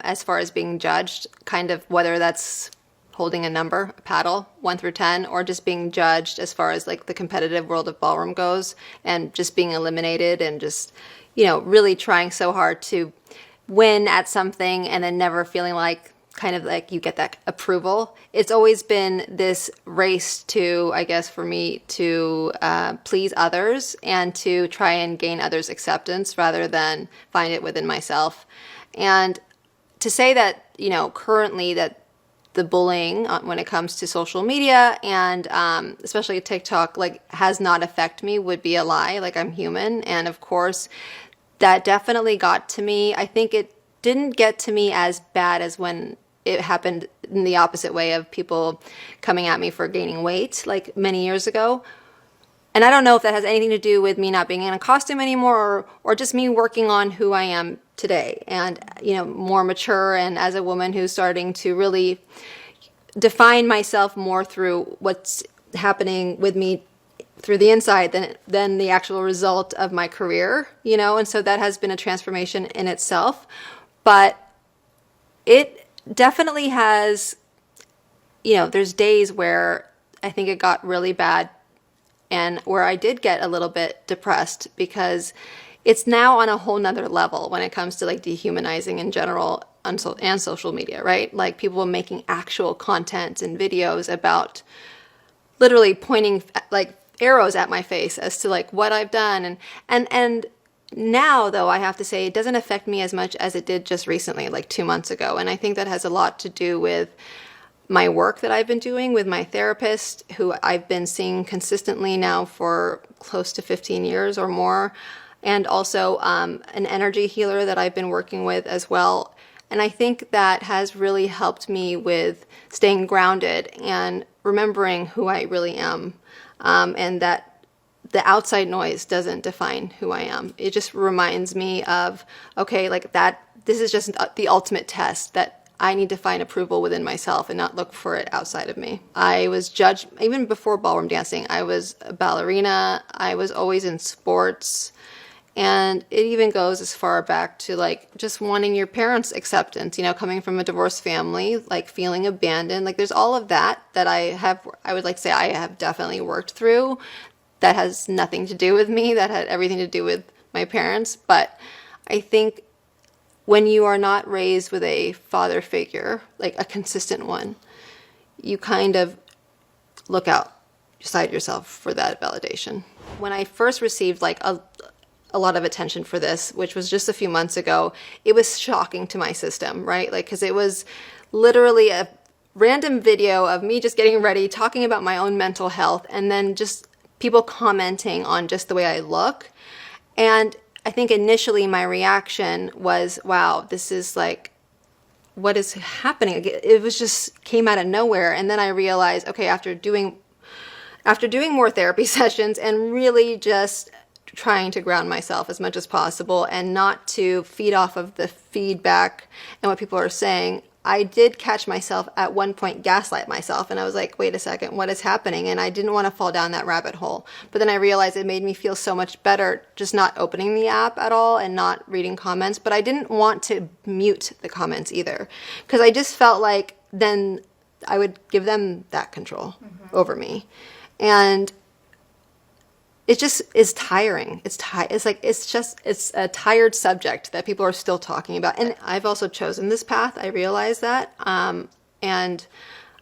as far as being judged, kind of whether that's holding a number, a paddle, 1 through 10, or just being judged as far as like the competitive world of ballroom goes, and just being eliminated and just, you know, really trying so hard to win at something and then never feeling like kind of like you get that approval. It's always been this race to, I guess for me, to please others and to try and gain others' acceptance rather than find it within myself. And to say that, you know, currently that the bullying when it comes to social media and especially TikTok like has not affected me would be a lie. Like, I'm human, and of course that definitely got to me. I think it didn't get to me as bad as when it happened in the opposite way of people coming at me for gaining weight like many years ago. And I don't know if that has anything to do with me not being in a costume anymore, or just me working on who I am today and, you know, more mature, and as a woman who's starting to really define myself more through what's happening with me through the inside than the actual result of my career, you know. And so that has been a transformation in itself. But it definitely has, you know, there's days where I think it got really bad and where I did get a little bit depressed, because it's now on a whole nother level when it comes to like dehumanizing in general and social media, right? Like people making actual content and videos about literally pointing like arrows at my face as to like what I've done. And now though, I have to say it doesn't affect me as much as it did just recently, like 2 months ago. And I think that has a lot to do with my work that I've been doing with my therapist, who I've been seeing consistently now for close to 15 years or more, and also an energy healer that I've been working with as well. And I think that has really helped me with staying grounded and remembering who I really am, and that the outside noise doesn't define who I am. It just reminds me of, okay, like that, this is just the ultimate test, that I need to find approval within myself and not look for it outside of me. I was judged, even before ballroom dancing, I was a ballerina, I was always in sports, and it even goes as far back to like just wanting your parents' acceptance, you know, coming from a divorced family, like feeling abandoned. Like there's all of that I would like to say I have definitely worked through. That has nothing to do with me, that had everything to do with my parents. But I think when you are not raised with a father figure, like a consistent one, you kind of look outside yourself for that validation. When I first received like a lot of attention for this, which was just a few months ago, it was shocking to my system, right? Like, because it was literally a random video of me just getting ready, talking about my own mental health, and then just people commenting on just the way I look. And I think initially my reaction was, wow, this is like, what is happening? It was just came out of nowhere. And then I realized, okay, after doing more therapy sessions and really just trying to ground myself as much as possible and not to feed off of the feedback and what people are saying, I did catch myself at one point gaslight myself, and I was like, wait a second, what is happening? And I didn't want to fall down that rabbit hole. But then I realized it made me feel so much better just not opening the app at all and not reading comments. But I didn't want to mute the comments either, because I just felt like then I would give them that control over me. And it just is tiring. It's a tired subject that people are still talking about. And I've also chosen this path. I realize that. And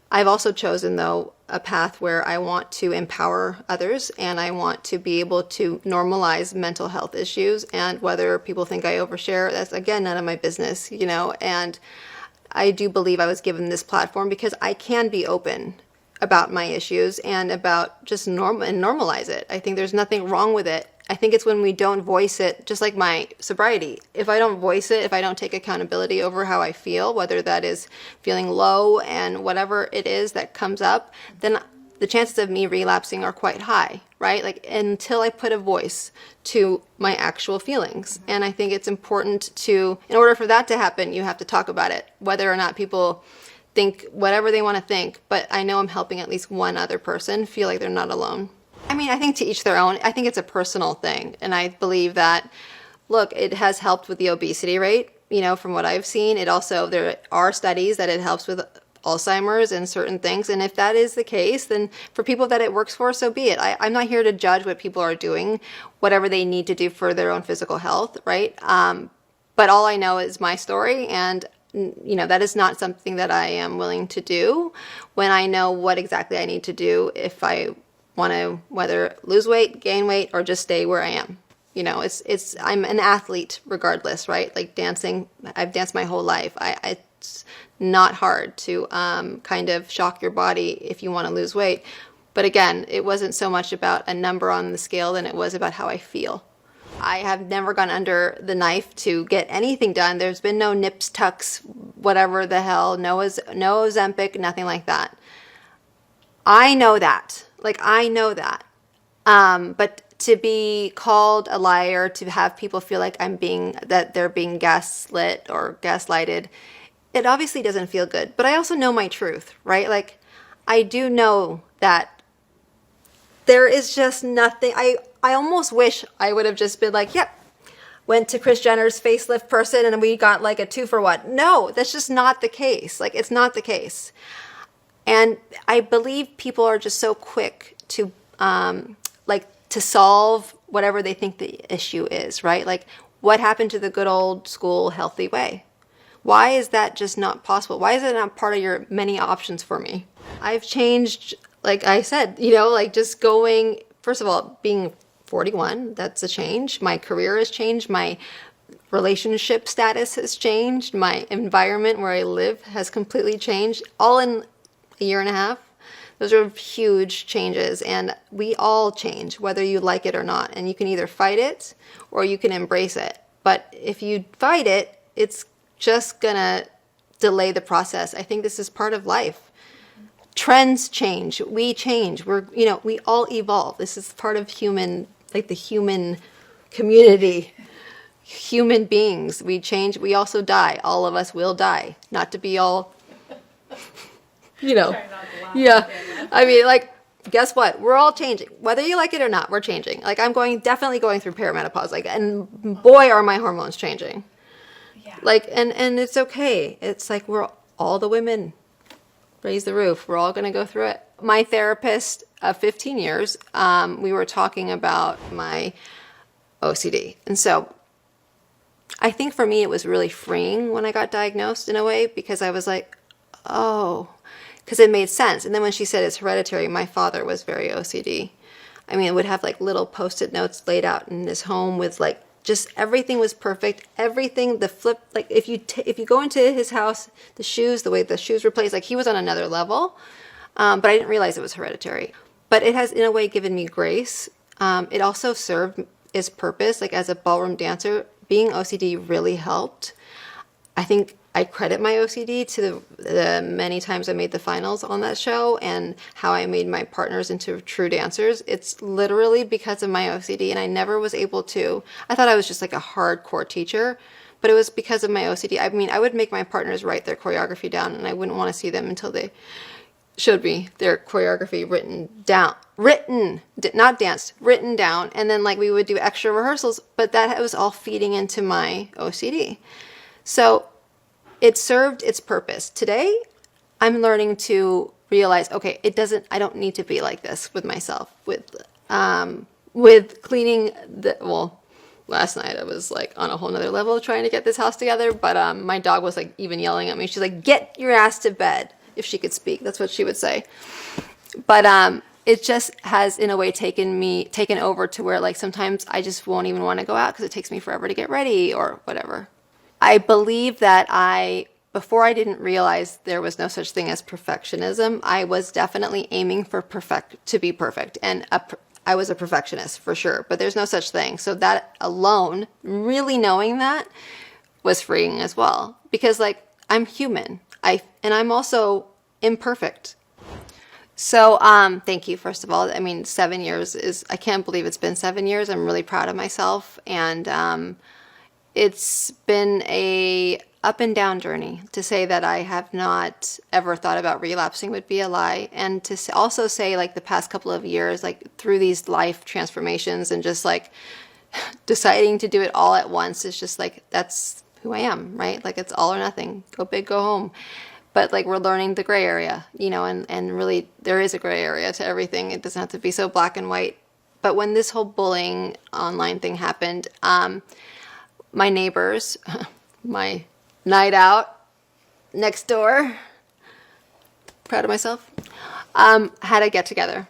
I've also chosen, though, a path where I want to empower others, and I want to be able to normalize mental health issues. And whether people think I overshare, that's, again, none of my business, you know. And I do believe I was given this platform because I can be open about my issues and about just normalize it. I think there's nothing wrong with it. I think it's when we don't voice it, just like my sobriety. If I don't voice it, if I don't take accountability over how I feel, whether that is feeling low and whatever it is that comes up, then the chances of me relapsing are quite high, right? Like, until I put a voice to my actual feelings. And I think it's important to, in order for that to happen, you have to talk about it, whether or not people think whatever they want to think, but I know I'm helping at least one other person feel like they're not alone. I mean, I think to each their own. I think it's a personal thing, and I believe that, look, it has helped with the obesity rate, from what I've seen, there are studies that it helps with Alzheimer's and certain things. And if that is the case, then for people that it works for, so be it. I'm not here to judge what people are doing, whatever they need to do for their own physical health, right? But all I know is my story, and that is not something that I am willing to do when I know what exactly I need to do if I want to whether lose weight, gain weight, or just stay where I am. I'm an athlete regardless, right? Like dancing, I've danced my whole life. It's not hard to kind of shock your body if you want to lose weight. But again, it wasn't so much about a number on the scale than it was about how I feel. I have never gone under the knife to get anything done. There's been no nips, tucks, whatever the hell, no Ozempic, nothing like that. I know that. But to be called a liar, to have people feel like that they're being gaslit or gaslighted, it obviously doesn't feel good. But I also know my truth, right? Like, I do know that there is just nothing. I almost wish I would have just been like, yep, went to Kris Jenner's facelift person and we got like a 2-for-1. No, that's just not the case. Like, it's not the case. And I believe people are just so quick to to solve whatever they think the issue is, right? Like, what happened to the good old school healthy way? Why is that just not possible? Why is it not part of your many options for me? I've changed, like I said, just going, first of all, being 41, that's a change. My career has changed. My relationship status has changed. My environment where I live has completely changed, all in a year and a half. Those are huge changes, and we all change, whether you like it or not. And you can either fight it or you can embrace it. But if you fight it, it's just gonna delay the process. I think this is part of life. Trends change. We change. We all evolve. This is part of the human community. Human beings. We change. We also die. All of us will die. Not to be all, yeah. I mean, like, guess what? We're all changing. Whether you like it or not, we're changing. Like, I'm definitely going through perimenopause. Like, and boy, are my hormones changing. Yeah. Like, and it's okay. It's like we're all the women. Raise the roof. We're all going to go through it. My therapist of 15 years, we were talking about my OCD. And so I think for me, it was really freeing when I got diagnosed in a way, because I was like, oh, because it made sense. And then when she said it's hereditary, my father was very OCD. I mean, would have like little Post-it notes laid out in his home with like, just everything was perfect. Everything, the flip, like if you go into his house, the way the shoes were placed, like he was on another level. But I didn't realize it was hereditary. But it has in a way given me grace. It also served its purpose. Like as a ballroom dancer, being OCD really helped. I think I credit my OCD to the many times I made the finals on that show and how I made my partners into true dancers. It's literally because of my OCD, and I never was able to. I thought I was just like a hardcore teacher, but it was because of my OCD. I mean, I would make my partners write their choreography down, and I wouldn't want to see them until they showed me their choreography written down. Not danced, written down. And then like we would do extra rehearsals, but that was all feeding into my OCD. So it served its purpose. Today, I'm learning to realize, okay, I don't need to be like this with myself. With cleaning last night I was like on a whole nother level trying to get this house together, but my dog was like even yelling at me. She's like, get your ass to bed. If she could speak, that's what she would say. But it just has in a way taken over to where like sometimes I just won't even want to go out because it takes me forever to get ready or whatever. I believe that before I didn't realize there was no such thing as perfectionism, I was definitely aiming to be perfect. And I was a perfectionist for sure, but there's no such thing. So that alone, really knowing that, was freeing as well. Because like, I'm human. And I'm also imperfect. So thank you, first of all. I mean, 7 years I can't believe it's been 7 years. I'm really proud of myself. And it's been a up and down journey. To say that I have not ever thought about relapsing would be a lie. And to also say like the past couple of years, like through these life transformations and just like deciding to do it all at once is just like, who I am, right? Like it's all or nothing. Go big, go home. But like we're learning the gray area, and really there is a gray area to everything. It doesn't have to be so black and white. But when this whole bullying online thing happened, my neighbors, my night out next door, proud of myself, had a get together.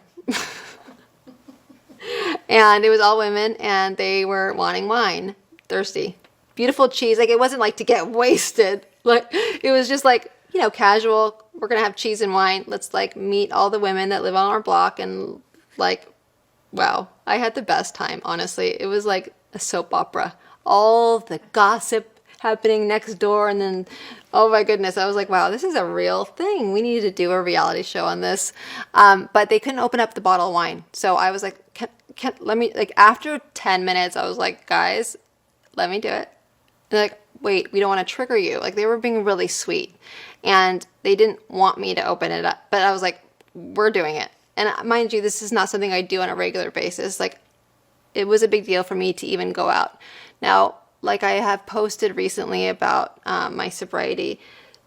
And it was all women, and they were wanting wine, thirsty, beautiful cheese. Like it wasn't like to get wasted. Like it was just like, casual. We're going to have cheese and wine. Let's like meet all the women that live on our block. And like, wow, I had the best time. Honestly, it was like a soap opera, all the gossip happening next door. And then, oh my goodness, I was like, wow, this is a real thing. We need to do a reality show on this. But they couldn't open up the bottle of wine. So I was like, let me, like after 10 minutes, I was like, guys, let me do it. They're like, wait, we don't want to trigger you. Like they were being really sweet and they didn't want me to open it up, but I was like, we're doing it. And mind you, this is not something I do on a regular basis. Like it was a big deal for me to even go out. Now, like I have posted recently about my sobriety,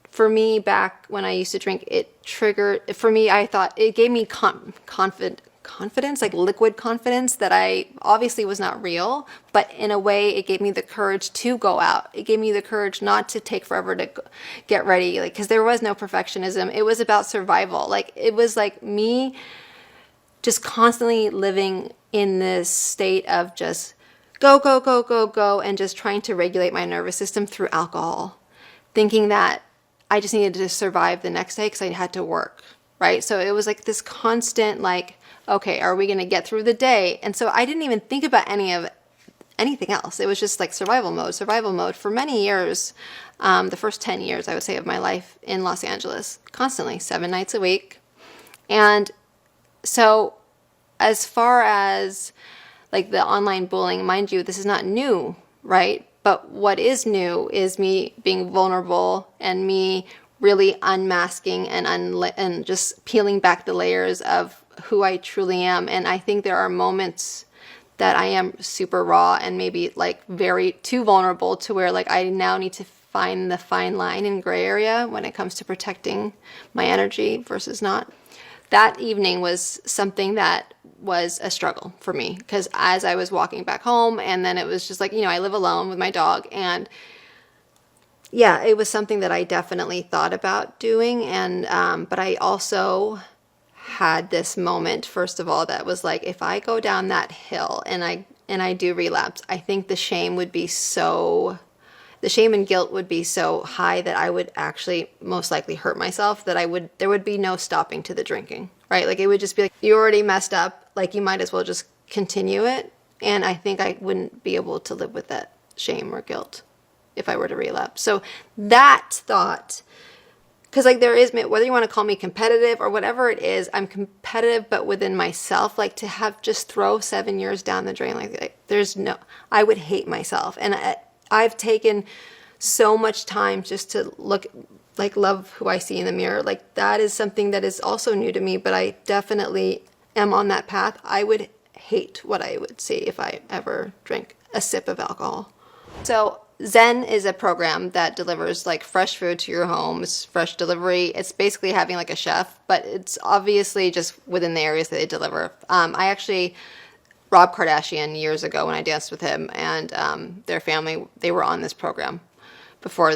for me back when I used to drink, it triggered, for me, I thought it gave me confidence, like liquid confidence that I obviously was not real, but in a way it gave me the courage to go out. It gave me the courage not to take forever to get ready, like, because there was no perfectionism. It was about survival. Like it was like me just constantly living in this state of just go, go, go, go, go, and just trying to regulate my nervous system through alcohol, thinking that I just needed to survive the next day because I had to work, right? So it was like this constant like, okay, are we going to get through the day? And so I didn't even think about anything else. It was just like survival mode for many years. The first 10 years, I would say, of my life in Los Angeles, constantly, 7 nights a week. And so as far as like the online bullying, mind you, this is not new, right? But what is new is me being vulnerable and me really unmasking and just peeling back the layers of who I truly am. And I think there are moments that I am super raw and maybe like very too vulnerable to where like I now need to find the fine line and gray area when it comes to protecting my energy versus not. That evening was something that was a struggle for me because as I was walking back home, and then it was just like, I live alone with my dog, and yeah, it was something that I definitely thought about doing. And but I also had this moment, first of all, that was like, if I go down that hill and I do relapse, I think the shame and guilt would be so high that I would actually most likely hurt myself, that there would be no stopping to the drinking, right? Like it would just be like, you already messed up, like you might as well just continue it. And I think I wouldn't be able to live with that shame or guilt if I were to relapse. So that thought, because like there is, whether you want to call me competitive or whatever it is, I'm competitive, but within myself, like to have just throw 7 years down the drain, like I would hate myself. And I've taken so much time just to love who I see in the mirror. Like that is something that is also new to me, but I definitely am on that path. I would hate what I would see if I ever drank a sip of alcohol. So Zen is a program that delivers like fresh food to your home. It's fresh delivery. It's basically having like a chef, but it's obviously just within the areas that they deliver. Rob Kardashian years ago when I danced with him and their family, they were on this program before,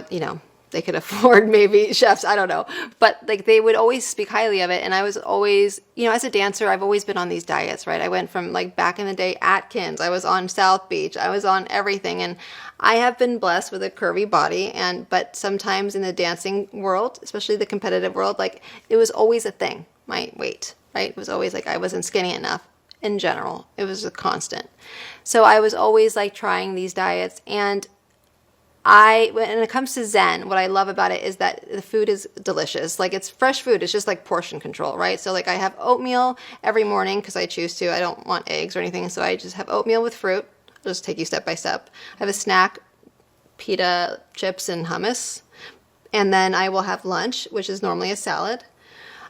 they could afford maybe chefs, I don't know. But like they would always speak highly of it. And I was always, as a dancer, I've always been on these diets, right? I went from like back in the day, Atkins, I was on South Beach, I was on everything. And I have been blessed with a curvy body. But sometimes in the dancing world, especially the competitive world, like it was always a thing, my weight, right? It was always like I wasn't skinny enough. In general, it was a constant. So I was always like trying these diets, and when it comes to Zen, what I love about it is that the food is delicious. Like it's fresh food. It's just like portion control, right? So like I have oatmeal every morning because I choose to. I don't want eggs or anything. So I just have oatmeal with fruit. I'll just take you step by step. I have a snack, pita chips and hummus. And then I will have lunch, which is normally a salad.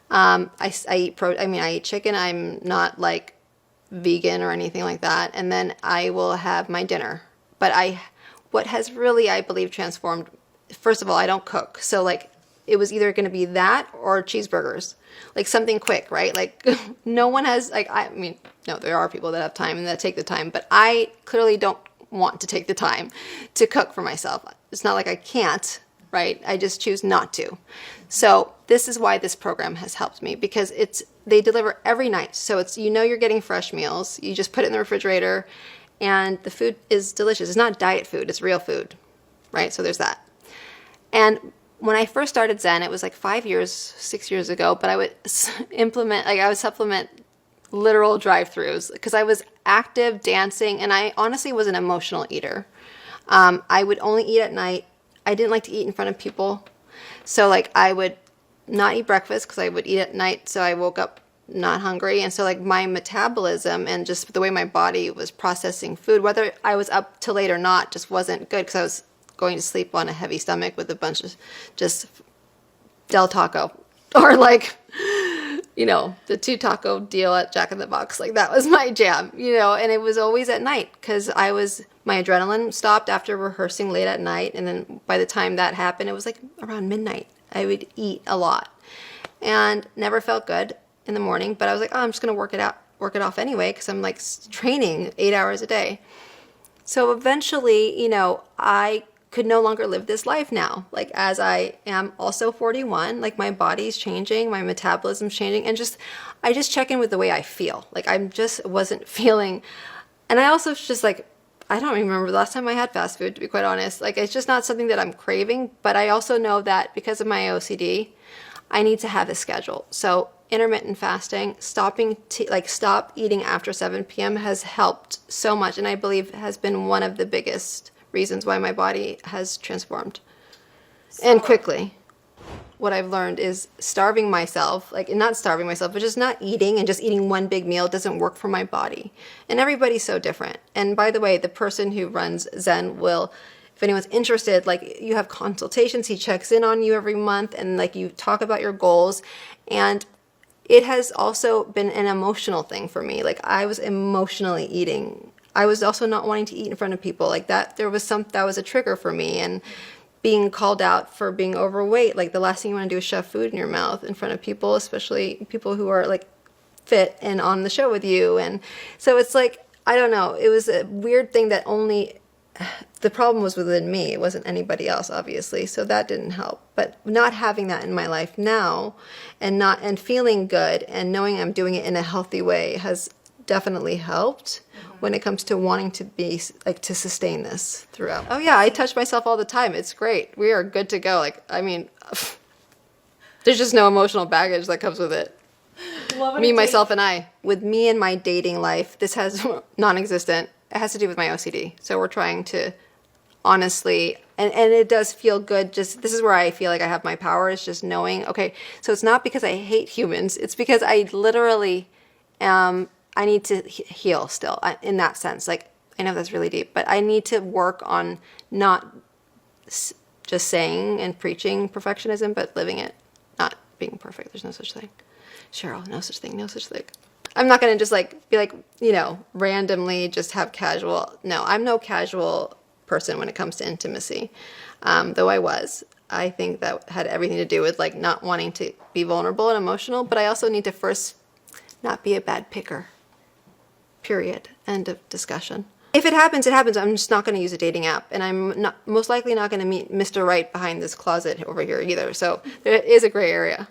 I eat chicken. I'm not like vegan or anything like that. And then I will have my dinner. But what has really, I believe, transformed, first of all, I don't cook. So like it was either going to be that or cheeseburgers, like something quick, right? Like no one has, like, I mean, no, there are people that have time and that take the time, but I clearly don't want to take the time to cook for myself. It's not like I can't, right? I just choose not to. So this is why this program has helped me, because they deliver every night. So it's, you know, you're getting fresh meals. You just put it in the refrigerator and the food is delicious. It's not diet food, it's real food, right? So there's that. And when I first started Zen, it was like 6 years ago, but I would supplement literal drive-throughs because I was active, dancing, and I honestly was an emotional eater. I would only eat at night. I didn't like to eat in front of people. So like I would not eat breakfast because I would eat at night, so I woke up not hungry. And so like my metabolism and just the way my body was processing food, whether I was up till late or not, just wasn't good because I was going to sleep on a heavy stomach with a bunch of just Del Taco or like, you know, the 2 taco deal at Jack in the Box. Like that was my jam, you know, and it was always at night because my adrenaline stopped after rehearsing late at night. And then by the time that happened, it was like around midnight. I would eat a lot and never felt good in the morning, but I was like, oh, I'm just going to work it off anyway because I'm like training 8 hours a day. So eventually, you know, I could no longer live this life now. Like as I am also 41, like my body's changing, my metabolism's changing, and I just check in with the way I feel. Like I just wasn't feeling, and I also just like, I don't remember the last time I had fast food, to be quite honest. Like it's just not something that I'm craving, but I also know that because of my OCD, I need to have a schedule. So intermittent fasting, stop eating after 7 p.m. has helped so much, and I believe has been one of the biggest reasons why my body has transformed. And quickly. What I've learned is starving myself, like not starving myself, but just not eating and just eating one big meal doesn't work for my body. And everybody's so different. And by the way, the person who runs Zen will, if anyone's interested, like you have consultations, he checks in on you every month and like you talk about your goals. And it has also been an emotional thing for me. Like I was emotionally eating. I was also not wanting to eat in front of people like that. That was a trigger for me, and being called out for being overweight. Like the last thing you want to do is shove food in your mouth in front of people, especially people who are like fit and on the show with you. And so it's like, I don't know. It was a weird thing that the problem was within me. It wasn't anybody else, obviously. So that didn't help. But not having that in my life now and feeling good and knowing I'm doing it in a healthy way has definitely helped when it comes to wanting to be like to sustain this throughout. Oh yeah, I touch myself all the time. It's great. We are good to go. Like, I mean, there's just no emotional baggage that comes with it. Me, myself, and I. With me and my dating life, this has non-existent. It has to do with my OCD. So we're trying to honestly, and it does feel good. Just this is where I feel like I have my power. Is just knowing, okay, so it's not because I hate humans. It's because I literally I need to heal still in that sense. Like, I know that's really deep, but I need to work on not just saying and preaching perfectionism, but living it, not being perfect. There's no such thing. Cheryl, no such thing, no such thing. I'm not going to just like be like, you know, randomly just have casual. No, I'm no casual person when it comes to intimacy. Though I was. I think that had everything to do with like not wanting to be vulnerable and emotional, but I also need to first not be a bad picker. Period. End of discussion. If it happens, it happens. I'm just not going to use a dating app, and I'm most likely not going to meet Mr. Right behind this closet over here either. So there is a gray area.